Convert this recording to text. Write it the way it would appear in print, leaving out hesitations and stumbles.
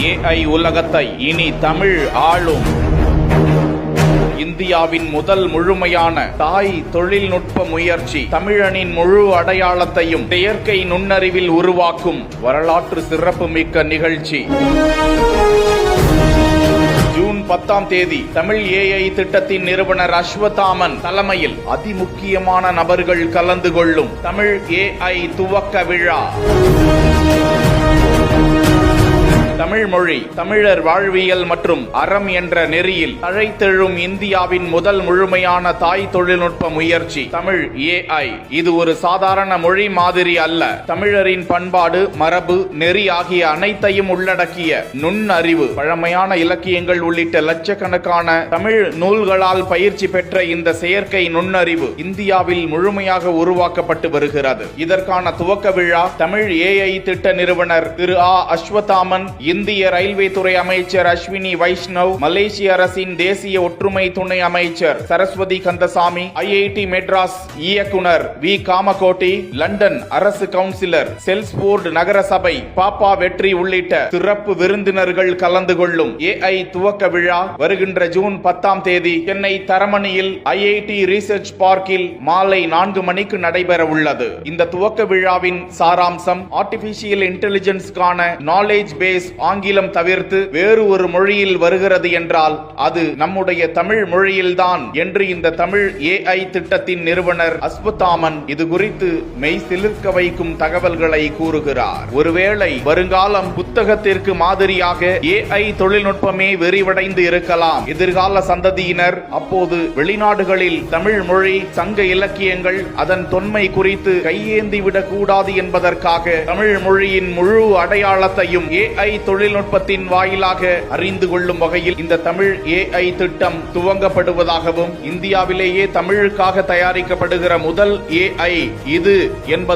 AI உலகத்தை இனி தமிழ் ஆளும். இந்தியாவின் முதல் முழுமையான தாய் தொழில்நுட்ப முயற்சி தமிழனின் முழு அடையாளத்தையும் செயற்கை நுண்ணறிவில் உருவாக்கும் வரலாற்று சிறப்புமிக்க நிகழ்ச்சி. ஜூன் 10ஆம் தேதி தமிழ் AI திட்டத்தின் நிறுவனர் அஸ்வத்தாமன் தலைமையில் அதிமுக்கியமான நபர்கள் கலந்து கொள்ளும் தமிழ் AI துவக்க விழா. தமிழ் மொழி, தமிழர் வாழ்வியல் மற்றும் அறம் என்ற நெறியில் தழைத்தெழும் இந்தியாவின் முதல் முழுமையான தாய் தொழில்நுட்ப முயற்சி தமிழ் AI. இது ஒரு சாதாரண மொழி மாதிரி அல்ல. தமிழரின் பண்பாடு, மரபு, நெறி ஆகிய அனைத்தையும் உள்ளடக்கிய நுண்ணறிவு, பழமையான இலக்கியங்கள் உள்ளிட்ட லட்சக்கணக்கான தமிழ் நூல்களால் பயிற்சி பெற்ற இந்த செயற்கை நுண்ணறிவு இந்தியாவில் முழுமையாக உருவாக்கப்பட்டு வருகிறது. இதற்கான துவக்க விழா தமிழ் AI திட்ட நிறுவனர் திரு அஸ்வத்தாமன், இந்திய ரயில்வே துறை அமைச்சர் அஸ்வினி வைஷ்ணவ், மலேசிய அரசின் தேசிய ஒற்றுமை துணை அமைச்சர் சரஸ்வதி கந்தசாமி, IIT மெட்ராஸ் இயக்குனர் வி காமகோட்டி, லண்டன் அரசு கவுன்சிலர், செல்ஸ்போர்டு நகரசபை பாப்பா வெற்றி உள்ளிட்ட சிறப்பு விருந்தினர்கள் கலந்து கொள்ளும் AI துவக்க விழா வருகின்ற ஜூன் 10ஆம் தேதி சென்னை தரமணியில் IIT ரிசர்ச் பார்க்கில் மாலை 4 மணிக்கு நடைபெற உள்ளது. இந்த துவக்க விழாவின் சாராம்சம் ஆர்டிபிஷியல் இன்டெலிஜென்ஸ்கான நாலேஜ் பேஸ் ஆங்கிலம் தவிர்த்து வேறு ஒரு மொழியில் வருகிறது என்றால் அது நம்முடைய தமிழ் மொழியில்தான் என்று இந்த தமிழ் AI திட்டத்தின் நிறுவனர் அஸ்வத்தாமன் இது குறித்து மெய் சிலிர்க்க வைக்கும் தகவல்களை கூறுகிறார். ஒருவேளை வருங்காலம் புத்தகத்திற்கு மாதிரியாக AI தொழில்நுட்பமே விரிவடைந்து இருக்கலாம். எதிர்கால சந்ததியினர் அப்போது வெளிநாடுகளில் தமிழ் மொழி, சங்க இலக்கியங்கள், அதன் தொன்மை குறித்து கையேந்தி விடக் கூடாது என்பதற்காக தமிழ் மொழியின் முழு அடையாளத்தையும் AI தொழில்நுட்பத்தின் வாயிலாக அறிந்து கொள்ளும் வகையில் இந்த தமிழ் AI திட்டம் துவங்கப்படுவதாகவும் இந்தியாவிலேயே தமிழுக்காக தயாரிக்கப்படுகிற முதல் AI இது என்பது